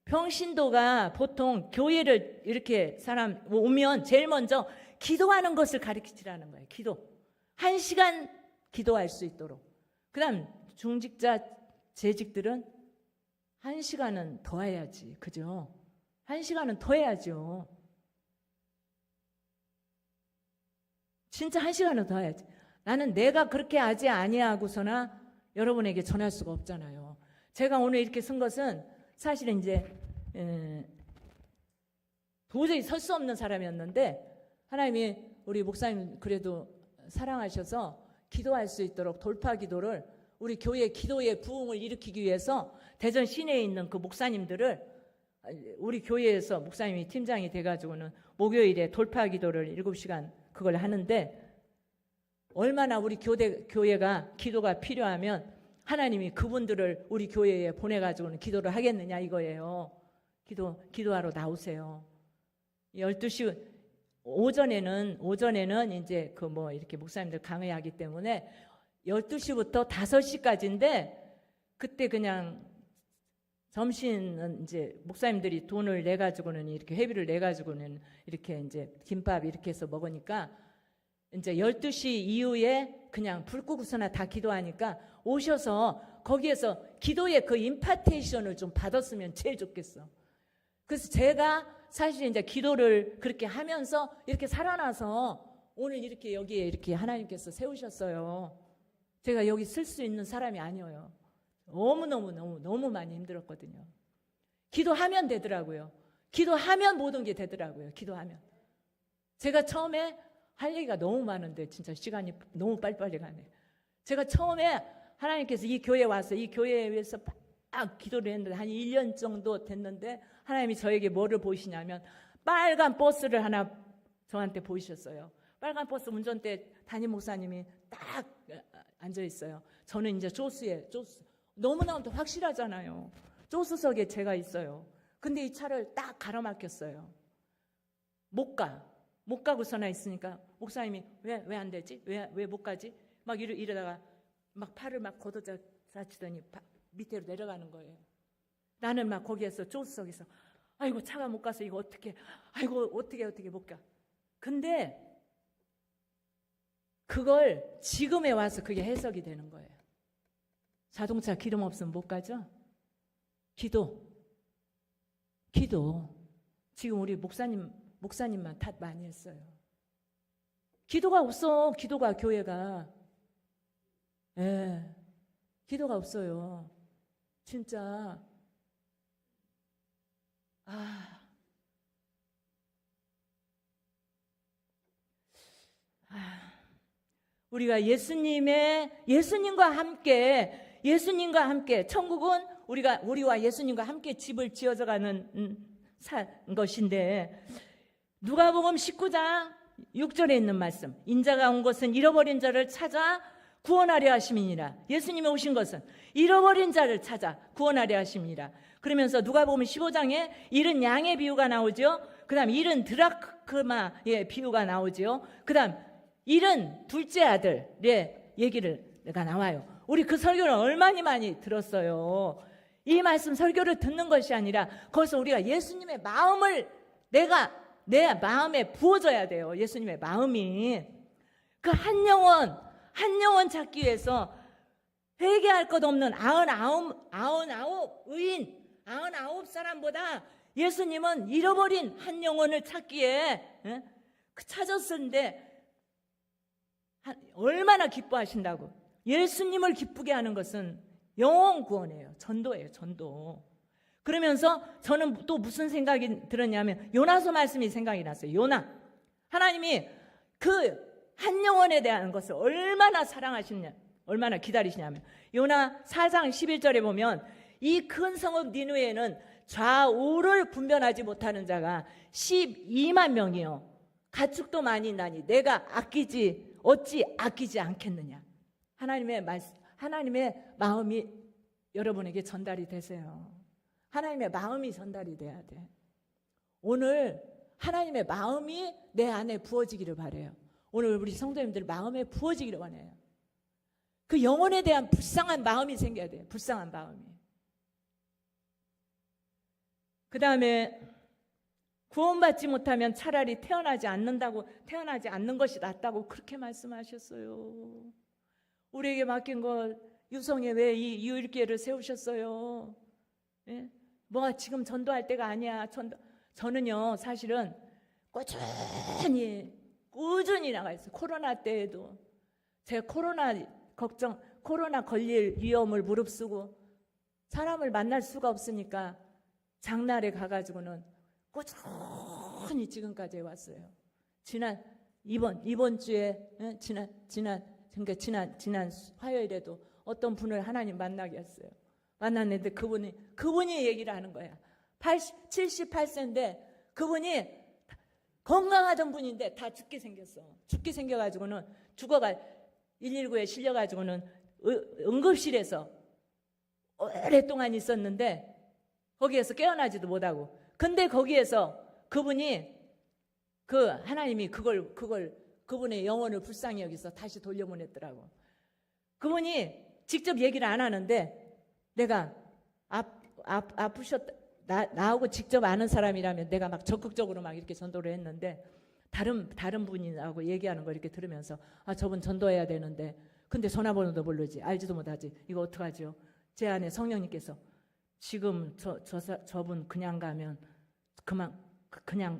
평신도가 보통 교회를 이렇게 사람 오면 제일 먼저 기도하는 것을 가르치라는 거예요. 기도. 1시간 기도할 수 있도록. 그다음 중직자 재직들은 1시간은 더 해야지. 그죠? 1시간은 더 해야죠. 진짜 1시간은 더 해야지. 나는 내가 그렇게 하지 아니하고서나 여러분에게 전할 수가 없잖아요. 제가 오늘 이렇게 쓴 것은 사실은 이제 도저히 설 수 없는 사람이었는데 하나님이 우리 목사님 그래도 사랑하셔서 기도할 수 있도록 돌파 기도를, 우리 교회 기도의 부흥을 일으키기 위해서 대전 시내에 있는 그 목사님들을 우리 교회에서 목사님이 팀장이 돼가지고는 목요일에 돌파 기도를 7시간 그걸 하는데, 얼마나 우리 교회가 기도가 필요하면 하나님이 그분들을 우리 교회에 보내가지고는 기도를 하겠느냐 이거예요. 기도하러 나오세요. 12시 오전에는 이제 그 뭐 이렇게 목사님들 강의하기 때문에 12시부터 5시까지인데, 그때 그냥 점심은 이제 목사님들이 돈을 내 가지고는 이렇게 회비를 내 가지고는 이렇게 이제 김밥 이렇게 해서 먹으니까 이제 12시 이후에 그냥 불 끄고서나 다 기도하니까 오셔서 거기에서 기도의 그 임파테이션을 좀 받았으면 제일 좋겠어. 그래서 제가 사실 이제 기도를 그렇게 하면서 이렇게 살아나서 오늘 이렇게 여기에 이렇게 하나님께서 세우셨어요. 제가 여기 쓸 수 있는 사람이 아니에요. 너무 많이 힘들었거든요. 기도하면 되더라고요. 기도하면 모든 게 되더라고요. 기도하면. 제가 처음에 할 얘기가 너무 많은데 진짜 시간이 너무 빨리빨리 가네. 제가 처음에 하나님께서 이 교회에 와서 이 교회에 위해서 막 기도를 했는데 한 1년 정도 됐는데 하나님이 저에게 뭐를 보이시냐면 빨간 버스를 하나 저한테 보이셨어요. 빨간 버스 운전대 담임 목사님이 딱 앉아 있어요. 저는 이제 조수 너무나도 확실하잖아요. 조수석에 제가 있어요. 근데 이 차를 딱 가로막혔어요. 못 가고서나 있으니까 목사님이 왜 안 되지? 왜 못 가지? 막 이러다가 막 팔을 막 걷어차치더니 밑으로 내려가는 거예요. 나는 막 거기에서 조수석에서 아이고 차가 못 가서 이거 어떻게, 아이고 어떻게 못 가. 근데 그걸 지금에 와서 그게 해석이 되는 거예요. 자동차 기름 없으면 못 가죠? 기도. 지금 우리 목사님만 탓 많이 했어요. 기도가 없어. 기도가 교회가. 기도가 없어요. 진짜. 우리가 예수님과 함께 천국은 우리와 예수님과 함께 집을 지어져가는 것인데, 누가복음 19장 6절에 있는 말씀, 인자가 온 것은 잃어버린 자를 찾아 구원하려 하심이니라. 예수님이 오신 것은 잃어버린 자를 찾아 구원하려 하심이니라. 그러면서 누가복음 15장에 잃은 양의 비유가 나오죠. 그 다음 잃은 드라크마의 비유가 나오죠. 그 다음 잃은 둘째 아들의 얘기가 나와요. 우리 그 설교를 얼마나 많이 들었어요. 이 말씀 설교를 듣는 것이 아니라 거기서 우리가 예수님의 마음을 내 마음에 부어줘야 돼요. 예수님의 마음이. 그 한 영혼 찾기 위해서 회개할 것 없는 99 의인, 99 사람보다 예수님은 잃어버린 한 영혼을 찾기에 찾았었는데 얼마나 기뻐하신다고. 예수님을 기쁘게 하는 것은 영혼 구원이에요. 전도예요. 전도. 그러면서 저는 또 무슨 생각이 들었냐면 요나서 말씀이 생각이 났어요. 요나. 하나님이 그 한 영혼에 대한 것을 얼마나 사랑하시느냐, 얼마나 기다리시냐면 요나 4장 11절에 보면 이 큰 성읍 니느웨에는 좌우를 분별하지 못하는 자가 12만 명이요 가축도 많이 나니 내가 어찌 아끼지 않겠느냐. 하나님의 마음이 여러분에게 전달이 되세요. 하나님의 마음이 전달이 돼야 돼. 오늘 하나님의 마음이 내 안에 부어지기를 바라요. 오늘 우리 성도님들 마음에 부어지기를 원해요. 그 영혼에 대한 불쌍한 마음이 생겨야 돼요. 불쌍한 마음이. 그 다음에 구원받지 못하면 차라리 태어나지 않는 것이 낫다고 그렇게 말씀하셨어요. 우리에게 맡긴 것 유성에 왜 이 유일기회를 세우셨어요? 예? 뭐 지금 전도할 때가 아니야. 저는요 사실은 꾸준히 나가 있어요. 코로나 때에도 제가 코로나 걸릴 위험을 무릅쓰고 사람을 만날 수가 없으니까 장날에 가가지고는 꾸준히 지금까지 왔어요. 이번 주에 지난 화요일에도 어떤 분을 하나님 만나게 했어요. 만났는데 그분이 얘기를 하는 거야. 78세인데 그분이 건강하던 분인데 다 죽게 생겼어. 죽게 생겨가지고는 119에 실려가지고는 응급실에서 오랫동안 있었는데 거기에서 깨어나지도 못하고. 근데 거기에서 하나님이 그분의 영혼을 불쌍히 여기서 다시 돌려보냈더라고. 그분이 직접 얘기를 안 하는데 내가 아프셨다. 나하고 직접 아는 사람이라면 내가 막 적극적으로 막 이렇게 전도를 했는데 다른 분이라고 얘기하는 거 이렇게 들으면서 저분 전도해야 되는데 근데 전화번호도 모르지, 알지도 못하지. 이거 어떡하죠? 제 안에 성령님께서 지금 저분 그냥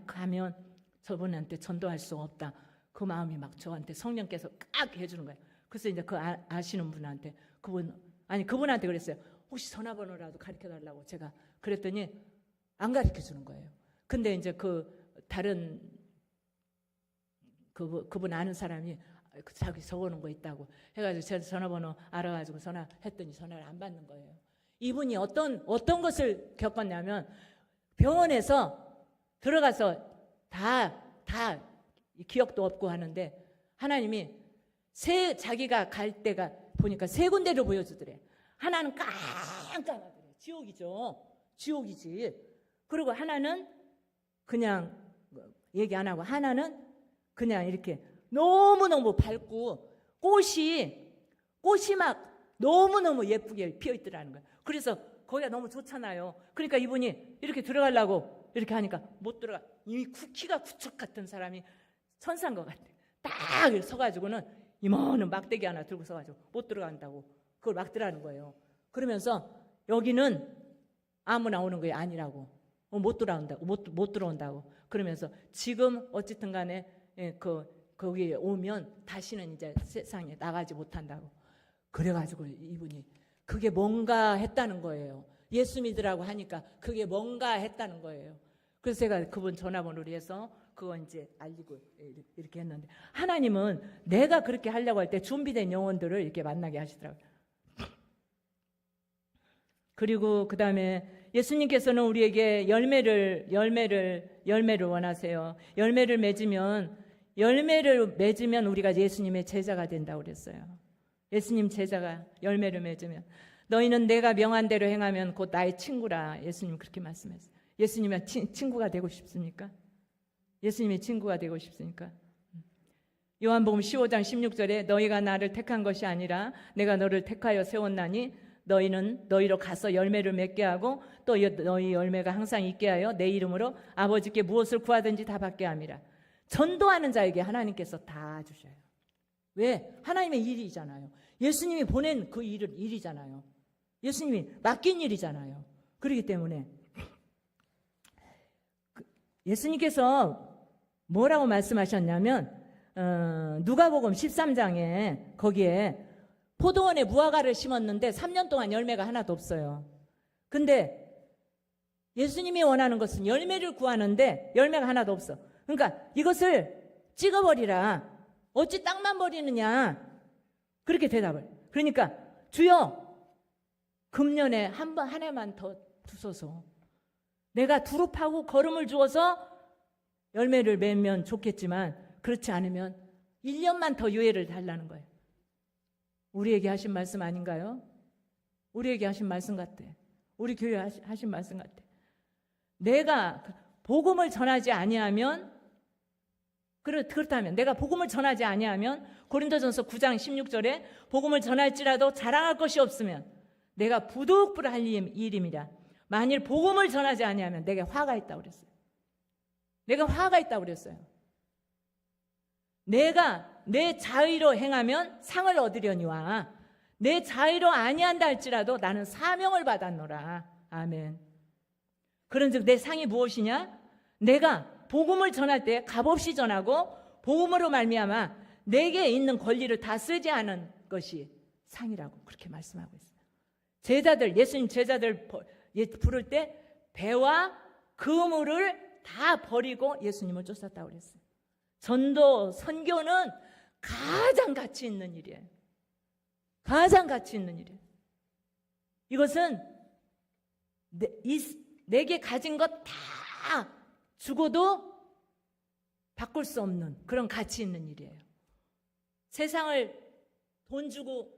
가면 저분한테 전도할 수 없다. 그 마음이 막 저한테 성령께서 깍 해주는 거예요. 그래서 이제 그 아시는 분한테 그분한테 그랬어요. 혹시 전화번호라도 가르쳐 달라고 제가 그랬더니 안 가르쳐 주는 거예요. 근데 이제 다른 그분 아는 사람이 자기 적어놓은 거 있다고 해가지고 제가 전화번호 알아가지고 전화했더니 전화를 안 받는 거예요. 이분이 어떤 것을 겪었냐면 병원에서 들어가서 다 기억도 없고 하는데 하나님이 자기가 갈 때가 보니까 세 군데를 보여주더래. 하나는 깜깜하더래. 지옥이지. 그리고 하나는 그냥 얘기 안 하고 하나는 그냥 이렇게 너무너무 밝고 꽃이 막 너무너무 예쁘게 피어 있더라는 거예요. 그래서 거기가 너무 좋잖아요. 그러니까 이분이 이렇게 들어가려고 이렇게 하니까 못 들어가. 이미 쿠키가 구척 같은 사람이 천사인 것 같아. 딱 서가지고는 이만한 막대기 하나 들고 서가지고 못 들어간다고 그걸 막 들어가는 거예요. 그러면서 여기는 아무나 오는 게 아니라고, 못 들어온다고, 못 들어온다고. 그러면서 지금 어쨌든 간에 거기에 오면 다시는 이제 세상에 나가지 못한다고. 그래가지고 이분이 그게 뭔가 했다는 거예요. 예수 믿으라고 하니까 그게 뭔가 했다는 거예요. 그래서 제가 그분 전화번호를 해서 그거 이제 알리고 이렇게 했는데, 하나님은 내가 그렇게 하려고 할 때 준비된 영혼들을 이렇게 만나게 하시더라고요. 그리고 그 다음에 예수님께서는 우리에게 열매를 원하세요. 열매를 맺으면 우리가 예수님의 제자가 된다고 그랬어요. 예수님 제자가 열매를 맺으면, 너희는 내가 명한 대로 행하면 곧 나의 친구라. 예수님 그렇게 말씀했어요. 예수님의 친구가 되고 싶습니까? 예수님의 친구가 되고 싶습니까? 요한복음 15장 16절에 너희가 나를 택한 것이 아니라 내가 너를 택하여 세웠나니 너희는 너희로 가서 열매를 맺게 하고 또 너희 열매가 항상 있게 하여 내 이름으로 아버지께 무엇을 구하든지 다 받게 함이라. 전도하는 자에게 하나님께서 다 주셔요. 왜? 하나님의 일이잖아요. 예수님이 보낸 그 일이잖아요. 예수님이 맡긴 일이잖아요. 그렇기 때문에 예수님께서 뭐라고 말씀하셨냐면 누가복음 13장에 거기에 포도원에 무화과를 심었는데 3년 동안 열매가 하나도 없어요. 근데 예수님이 원하는 것은 열매를 구하는데 열매가 하나도 없어. 그러니까 이것을 찍어버리라. 어찌 땅만 버리느냐. 그렇게 대답을. 그러니까 주여 금년에 한 해만 더 두소서. 내가 두릅하고 거름을 주어서 열매를 맺으면 좋겠지만 그렇지 않으면 1년만 더 유예를 달라는 거예요. 우리에게 하신 말씀 아닌가요? 우리에게 하신 말씀 같아. 우리 교회 하신 말씀 같아. 내가 복음을 전하지 아니하면, 그렇다면 내가 복음을 전하지 아니하면 고린도전서 9장 16절에 복음을 전할지라도 자랑할 것이 없으면 내가 부득불할 일임이라. 만일 복음을 전하지 아니하면 내게 화가 있다고 그랬어요. 내가 화가 있다고 그랬어요. 내가 내 자의로 행하면 상을 얻으려니와 내 자의로 아니한다 할지라도 나는 사명을 받았노라. 아멘. 그런즉 내 상이 무엇이냐? 내가 복음을 전할 때 값없이 전하고 복음으로 말미암아 내게 있는 권리를 다 쓰지 않은 것이 상이라고 그렇게 말씀하고 있어요. 제자들, 예수님 제자들 부를 때 배와 그물을 다 버리고 예수님을 쫓았다고 그랬어요. 전도, 선교는 가장 가치 있는 일이에요. 가장 가치 있는 일이에요. 이것은 내게 가진 것 다 죽어도 바꿀 수 없는 그런 가치 있는 일이에요. 세상을 돈 주고,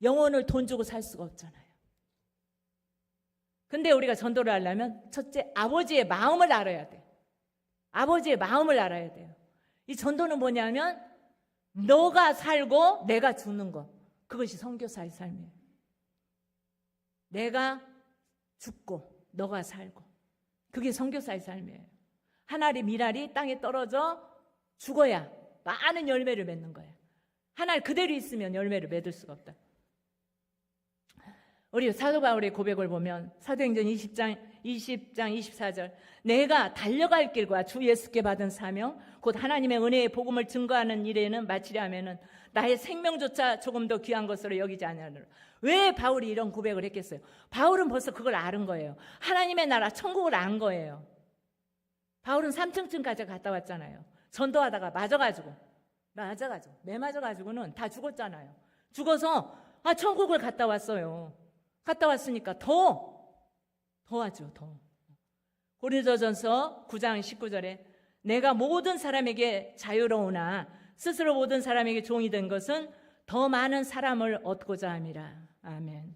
영혼을 돈 주고 살 수가 없잖아요. 근데 우리가 전도를 하려면 첫째 아버지의 마음을 알아야 돼. 아버지의 마음을 알아야 돼요. 이 전도는 뭐냐면 너가 살고 내가 주는 것, 그것이 선교사의 삶이에요. 내가 죽고 너가 살고, 그게 선교사의 삶이에요. 한 알이 미랄이 땅에 떨어져 죽어야 많은 열매를 맺는 거예요. 한 알 그대로 있으면 열매를 맺을 수가 없다. 우리 사도 바울의 고백을 보면 사도행전 20장 24절, 내가 달려갈 길과 주 예수께 받은 사명 곧 하나님의 은혜의 복음을 증거하는 일에는 마치려 하면은 나의 생명조차 조금 더 귀한 것으로 여기지 아니하노라. 왜 바울이 이런 고백을 했겠어요? 바울은 벌써 그걸 아는 거예요. 하나님의 나라 천국을 안 거예요. 바울은 3층까지 갔다 왔잖아요. 전도하다가 매 맞아가지고는 다 죽었잖아요. 죽어서 천국을 갔다 왔어요. 갔다 왔으니까 더 하죠. 더. 고린도전서 9장 19절에 내가 모든 사람에게 자유로우나 스스로 모든 사람에게 종이 된 것은 더 많은 사람을 얻고자 함이라. 아멘.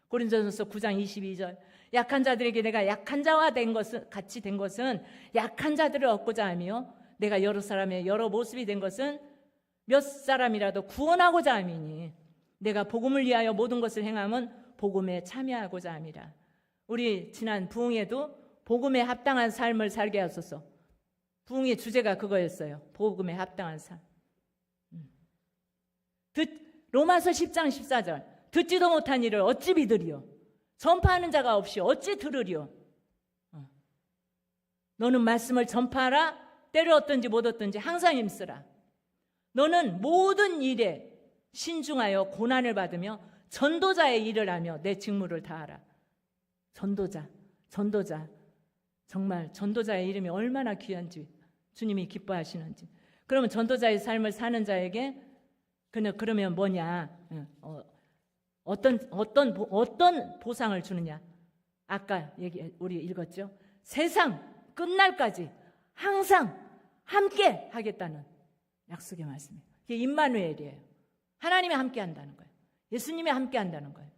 고린도전서 9장 22절, 약한 자들에게 내가 약한 자와 같이 된 것은 약한 자들을 얻고자 하며 내가 여러 사람의 여러 모습이 된 것은 몇 사람이라도 구원하고자 함이니 내가 복음을 위하여 모든 것을 행함은 복음에 참여하고자 함이라. 우리 지난 부흥회도 복음에 합당한 삶을 살게 하소서. 부흥의 주제가 그거였어요. 복음에 합당한 삶. 로마서 10장 14절. 듣지도 못한 일을 어찌 믿으리요? 전파하는 자가 없이 어찌 들으리요? 너는 말씀을 전파하라. 때를 얻든지 못 얻든지 항상 힘쓰라. 너는 모든 일에 신중하여 고난을 받으며 전도자의 일을 하며 내 직무를 다하라. 전도자. 정말 전도자의 이름이 얼마나 귀한지 주님이 기뻐하시는지. 그러면 전도자의 삶을 사는 자에게 그러면 뭐냐? 어떤 보상을 주느냐? 아까 우리 읽었죠? 세상 끝날까지 항상 함께 하겠다는 약속의 말씀이에요. 이게 임마누엘이에요. 하나님이 함께 한다는 거예요. 예수님이 함께 한다는 거예요.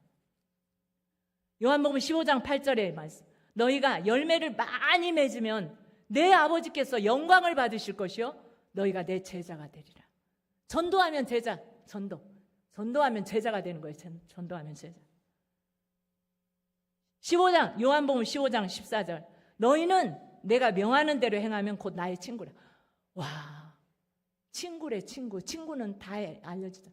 요한복음 15장 8절의 말씀. 너희가 열매를 많이 맺으면 내 아버지께서 영광을 받으실 것이요 너희가 내 제자가 되리라. 전도하면 제자, 전도하면 제자가 되는 거예요. 전도하면 제자. 요한복음 15장 14절. 너희는 내가 명하는 대로 행하면 곧 나의 친구라. 와, 친구래, 친구. 친구는 다 알려지죠.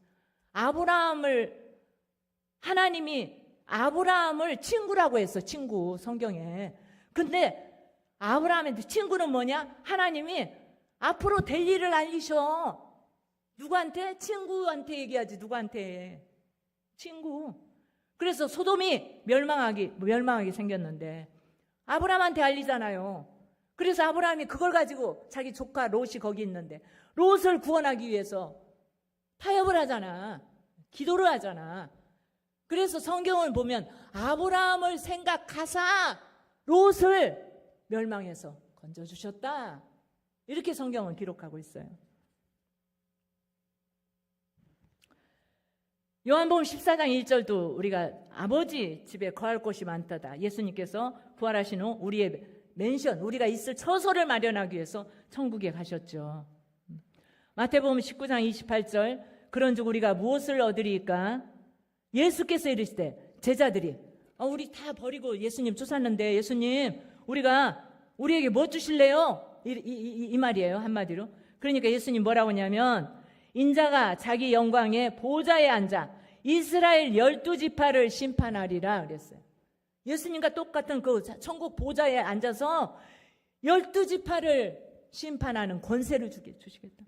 하나님이 아브라함을 친구라고 했어. 친구, 성경에. 근데 아브라함한테 친구는 뭐냐? 하나님이 앞으로 될 일을 알리셔. 누구한테? 친구한테 얘기하지. 누구한테? 친구. 그래서 소돔이 멸망하게 생겼는데 아브라함한테 알리잖아요. 그래서 아브라함이 그걸 가지고 자기 조카 롯이 거기 있는데 롯을 구원하기 위해서 타협을 하잖아. 기도를 하잖아. 그래서 성경을 보면 아브라함을 생각하사 롯을 멸망해서 건져주셨다. 이렇게 성경은 기록하고 있어요. 요한복음 14장 1절도 우리가 아버지 집에 거할 곳이 많다다. 예수님께서 부활하신 후 우리의 맨션, 우리가 있을 처소를 마련하기 위해서 천국에 가셨죠. 마태복음 19장 28절. 그런즉 우리가 무엇을 얻으리까? 예수께서 이르시되 제자들이 우리 다 버리고 예수님 쫓았는데 예수님 우리에게 뭐 주실래요? 이 말이에요. 한마디로. 그러니까 예수님 뭐라고 하냐면 인자가 자기 영광의 보좌에 앉아 이스라엘 12지파를 심판하리라 그랬어요. 예수님과 똑같은 그 천국 보좌에 앉아서 12지파를 심판하는 권세를 주시겠다.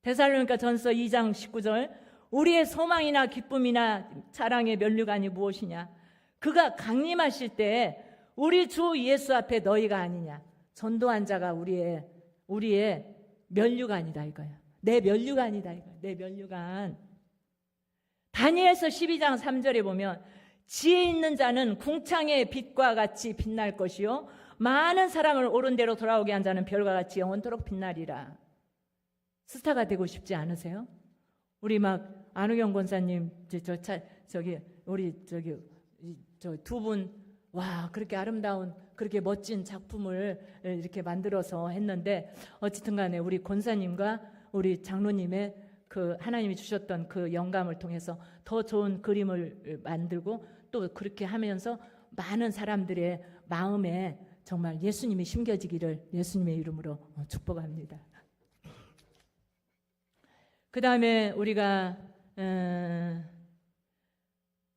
데살로니가 전서 2장 19절. 우리의 소망이나 기쁨이나 자랑의 면류관이 무엇이냐? 그가 강림하실 때 우리 주 예수 앞에 너희가 아니냐? 전도한 자가 우리의 면류관이다 이거야. 내 면류관이다 이거야. 내 면류관. 다니엘서 12장 3절에 보면 지혜 있는 자는 궁창의 빛과 같이 빛날 것이요 많은 사람을 옳은 대로 돌아오게 한 자는 별과 같이 영원토록 빛나리라. 스타가 되고 싶지 않으세요? 우리 안우경 권사님 저 두 분 그렇게 아름다운 그렇게 멋진 작품을 이렇게 만들어서 했는데 어쨌든 간에 우리 권사님과 우리 장로님의 그 하나님이 주셨던 그 영감을 통해서 더 좋은 그림을 만들고 또 그렇게 하면서 많은 사람들의 마음에 정말 예수님이 심겨지기를 예수님의 이름으로 축복합니다. 그 다음에 우리가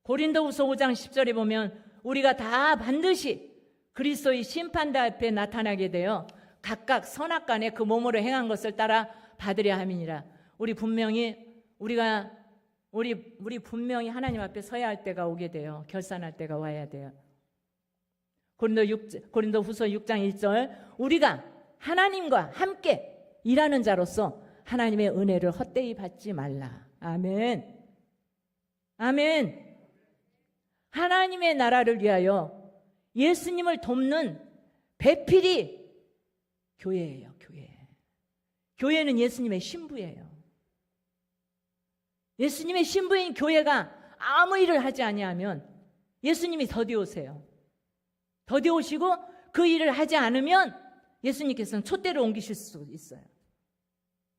고린도후서 5장 10절에 보면 우리가 다 반드시 그리스도의 심판대 앞에 나타나게 되어 각각 선악간에 그 몸으로 행한 것을 따라 받으려 함이니라. 우리 분명히 하나님 앞에 서야 할 때가 오게 돼요. 결산할 때가 와야 돼요. 고린도후서 6장 1절. 우리가 하나님과 함께 일하는 자로서 하나님의 은혜를 헛되이 받지 말라. 아멘. 아멘. 하나님의 나라를 위하여 예수님을 돕는 배필이 교회예요. 교회는 예수님의 신부예요. 예수님의 신부인 교회가 아무 일을 하지 아니하면 예수님이 더디 오세요. 더디 오시고 그 일을 하지 않으면 예수님께서는 촛대를 옮기실 수 있어요.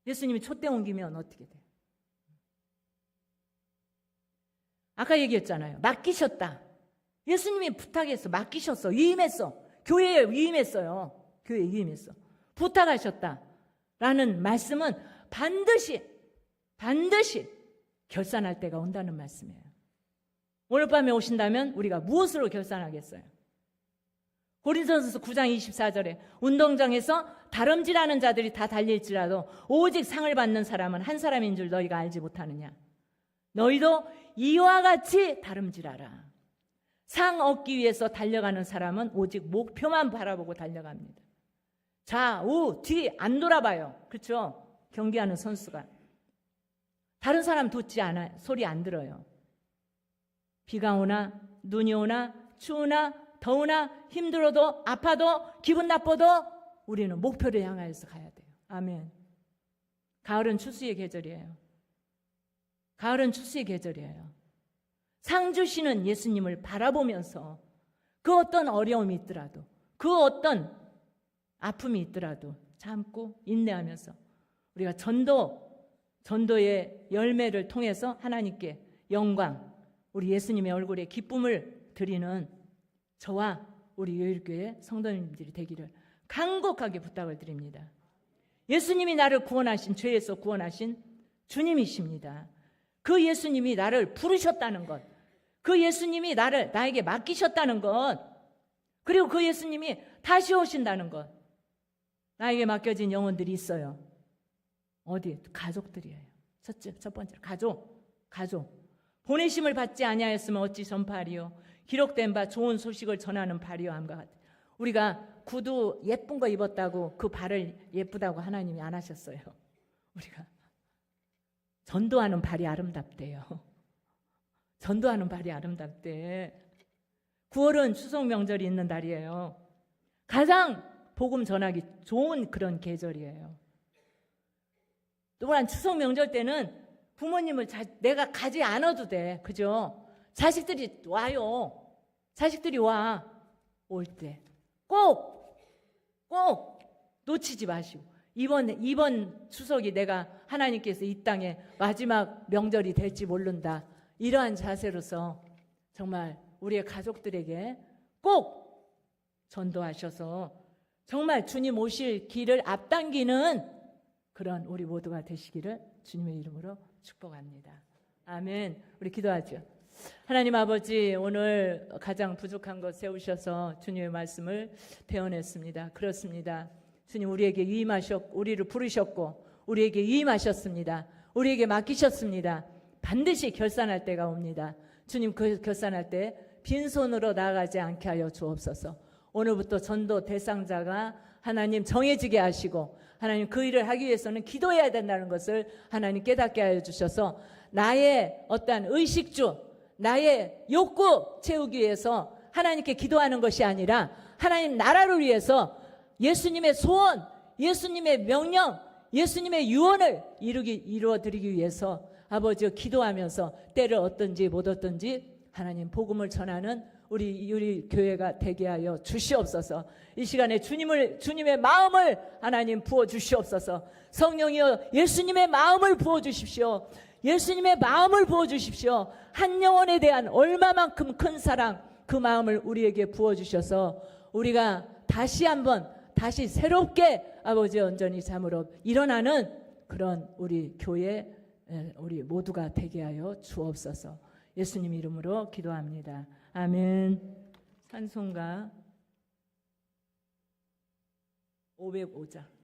예수님이 촛대 옮기면 어떻게 돼요? 아까 얘기했잖아요. 맡기셨다. 예수님이 부탁했어. 맡기셨어. 위임했어. 교회에 위임했어요. 교회에 위임했어. 부탁하셨다라는 말씀은 반드시 결산할 때가 온다는 말씀이에요. 오늘 밤에 오신다면 우리가 무엇으로 결산하겠어요? 고린도전서 9장 24절에 운동장에서 다름질하는 자들이 다 달릴지라도 오직 상을 받는 사람은 한 사람인 줄 너희가 알지 못하느냐. 너희도 이와 같이 다름질하라. 상 얻기 위해서 달려가는 사람은 오직 목표만 바라보고 달려갑니다. 좌우 뒤 안 돌아봐요. 그렇죠? 경기하는 선수가 다른 사람 돋지 않아요. 소리 안 들어요. 비가 오나 눈이 오나 추우나 더우나 힘들어도 아파도 기분 나빠도 우리는 목표를 향하여서 가야 돼요. 아멘. 가을은 추수의 계절이에요. 가을은 추수의 계절이에요. 상 주시는 예수님을 바라보면서 그 어떤 어려움이 있더라도 그 어떤 아픔이 있더라도 참고 인내하면서 우리가 전도의 열매를 통해서 하나님께 영광, 우리 예수님의 얼굴에 기쁨을 드리는 저와 우리 요일교회 성도님들이 되기를 간곡하게 부탁을 드립니다. 예수님이 나를 구원하신, 죄에서 구원하신 주님이십니다. 그 예수님이 나를 부르셨다는 것, 그 예수님이 나에게 맡기셨다는 것, 그리고 그 예수님이 다시 오신다는 것, 나에게 맡겨진 영혼들이 있어요. 어디? 가족들이에요. 첫 번째로 가족. 보내심을 받지 아니하였으면 어찌 전파하리요. 기록된 바 좋은 소식을 전하는 발이요 함과 같아요. 우리가 구두 예쁜 거 입었다고 그 발을 예쁘다고 하나님이 안 하셨어요. 우리가 전도하는 발이 아름답대요. 전도하는 발이 아름답대. 9월은 추석 명절이 있는 달이에요. 가장 복음 전하기 좋은 그런 계절이에요. 또한 추석 명절 때는 부모님을 내가 가지 않아도 돼. 그죠? 자식들이 와요. 자식들이 와. 올 때 꼭 놓치지 마시고 이번 추석이 내가 하나님께서 이 땅에 마지막 명절이 될지 모른다. 이러한 자세로서 정말 우리의 가족들에게 꼭 전도하셔서 정말 주님 오실 길을 앞당기는 그런 우리 모두가 되시기를 주님의 이름으로 축복합니다. 아멘. 우리 기도하죠. 하나님 아버지, 오늘 가장 부족한 것 세우셔서 주님의 말씀을 배워냈습니다. 그렇습니다. 주님 우리에게 우리를 부르셨고 우리에게 위임하셨습니다. 우리에게 맡기셨습니다. 반드시 결산할 때가 옵니다. 주님 그 결산할 때 빈손으로 나아가지 않게 하여 주옵소서. 오늘부터 전도 대상자가 하나님 정해지게 하시고 하나님 그 일을 하기 위해서는 기도해야 된다는 것을 하나님 깨닫게 하여 주셔서 나의 어떠한 의식주, 나의 욕구 채우기 위해서 하나님께 기도하는 것이 아니라 하나님 나라를 위해서 예수님의 소원, 예수님의 명령, 예수님의 유언을 이루어드리기 위해서 아버지여 기도하면서 때를 얻든지 못 얻든지 하나님 복음을 전하는 우리 교회가 되게 하여 주시옵소서. 이 시간에 주님의 마음을 하나님 부어 주시옵소서. 성령이여 예수님의 마음을 부어 주십시오. 예수님의 마음을 부어 주십시오. 한 영혼에 대한 얼마만큼 큰 사랑, 그 마음을 우리에게 부어 주셔서 우리가 다시 새롭게 아버지의 온전히 잠으로 일어나는 그런 우리 교회 우리 모두가 되게 하여 주옵소서. 예수님 이름으로 기도합니다. 아멘. 찬송가 505장